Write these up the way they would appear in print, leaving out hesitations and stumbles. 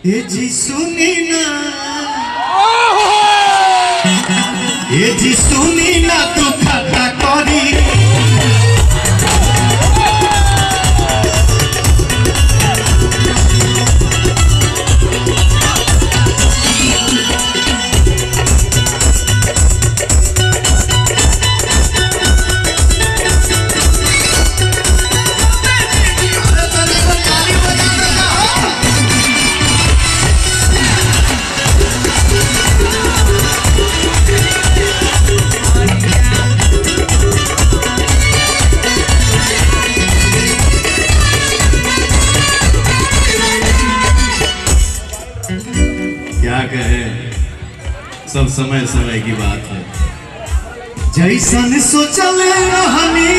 ए जी सुनी ना, ए जी सुनी ना तू खाता करी क्या कहे, सब समय समय की बात है। जैसन सोचल रहनी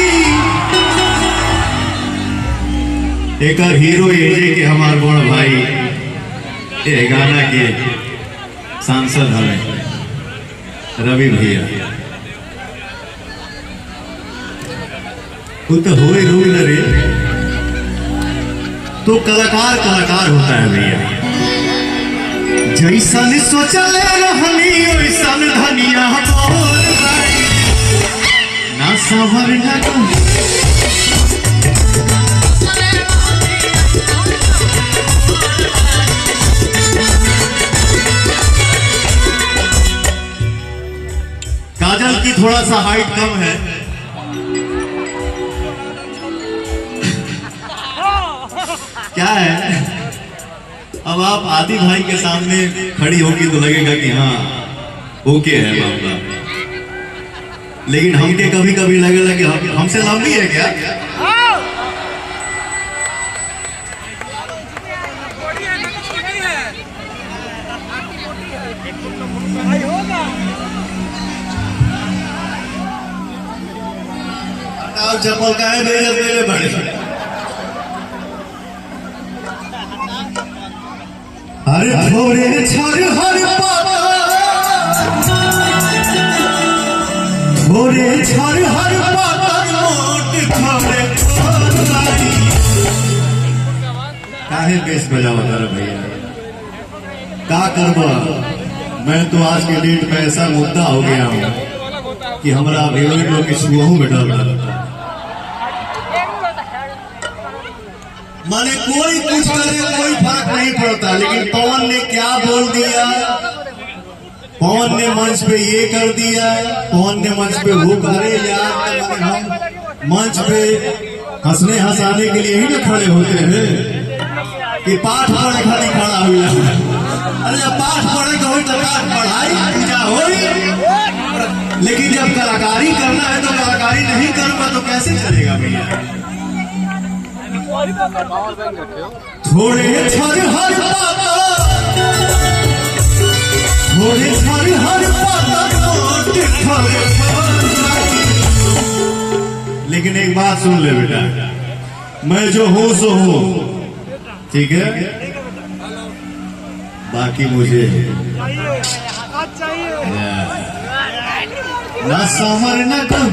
एक हीरो ये के हमार बड़ भाई ये गाना के सांसद हमें रवि भैया, वो तो होए रूल न रे, तो कलाकार कलाकार होता है भैया। जैसन सोचल रहनी वैसन धनिया बोल ना सवर ना काजल की थोड़ा सा हाइट कम है, क्या है अब आप आदि भाई के सामने खड़ी होगी तो लगेगा कि हाँ ओके है मामला, लेकिन हमके कभी कभी लगेगा कि हमसे लंबी है क्या। चप्पल का है मेरे बड़े अरे थोड़े छर हर पाता, थोड़े छर हर पाता नोट थोड़े काहे बेस बजाओ कर भैया, क्या करबा। मैं तो आज के डेट में ऐसा मुद्दा हो गया हूँ कि हमारा हीरोइन लोग की सुबह में डर लगता है। माने कोई कुछ करे कोई फर्क नहीं पड़ता, लेकिन पवन ने क्या बोल दिया, पवन ने मंच पे ये कर दिया, पवन ने मंच पे वो करे यार। हम मंच पे हंसने हंसाने के लिए ही ना खड़े होते हैं कि पाठ पढ़े खाली खड़ा हुआ। अरे जब पाठ पढ़े तो पाठ पढ़ाई पूजा हो, लेकिन जब कलाकारी करना है तो कलाकारी नहीं करूंगा तो कैसे चलेगा भैया। थोड़े छर हर पाता, थोड़े छर हर पाता लेकिन एक बात सुन ले बेटा, मैं जो हूं सो हूं, ठीक है, बाकी मुझे ना समर न कर।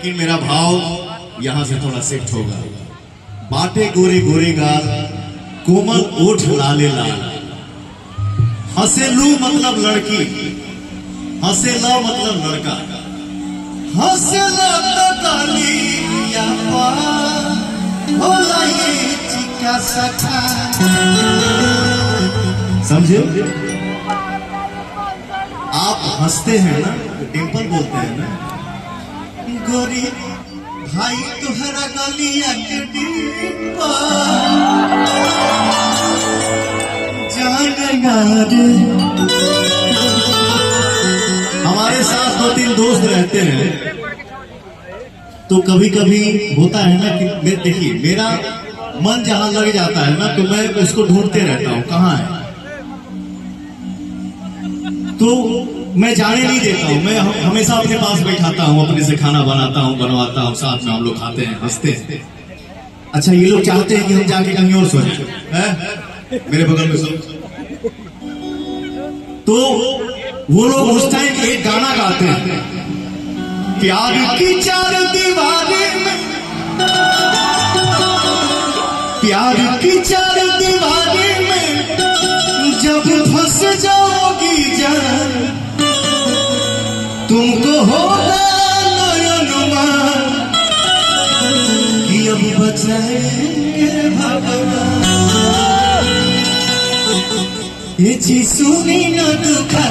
लेकिन मेरा भाव यहां से थोड़ा शिफ्ट होगा। बाटे गोरे गोरे गाल, कोमल ओठ लाले लाल, हंसेलू मतलब लड़की, हंसेला मतलब लड़का, हंसेला तो कालिया होला ये चिका सखा। समझे? आप हंसते हैं ना, डिंपल बोलते हैं ना, गोरी भाई तुहरा गलिया के डिंपल जान मारे। हमारे साथ 2-3 दोस्त रहते हैं, तो कभी कभी होता है ना कि देखिए मेरा मन जहां लग जाता है ना, तो मैं उसको ढूंढते रहता हूं कहां है, तो मैं जाने नहीं देता हूं। मैं हमेशा अपने पास बैठाता हूं, अपने से खाना बनाता हूं, बनवाता हूं, साथ में हम लोग खाते हैं, हंसते हैं। अच्छा, ये लोग चाहते हैं कि हम जाके कहीं और सो जाए, मेरे बगल में सो, तो वो लोग उस टाइम एक गाना गाते हैं, प्यार की 4 दीवारी में, प्यार की 4 दीवारी में जब फंस जाओगी जान, तुमको होगा अनुमान कि अब बचाएंगे भगवान। ये चीज सुनी न दुखा,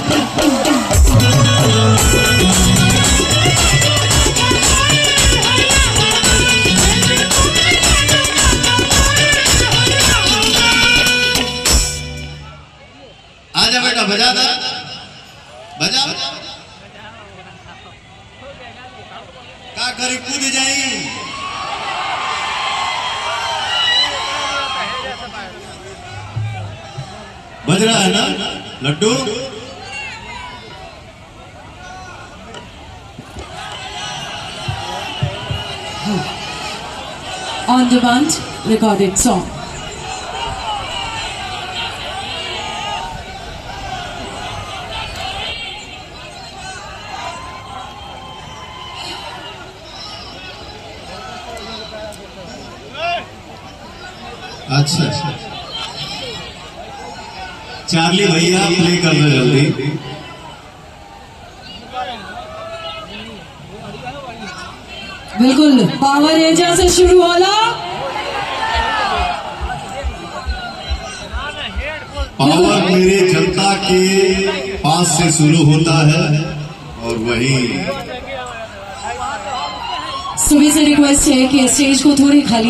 आजा बेटा बजा दे, बजा का करी, कूद जाई। बज रहा है ना लड्डू? On demand recorded song. अच्छा, चार्ली भैया प्ले कर रहे जल्दी। बिल्कुल, पावर रेंजर से शुरू होला। पावर मेरे जनता के पास से शुरू होता है, और वही सभी से रिक्वेस्ट है कि स्टेज को थोड़ी खाली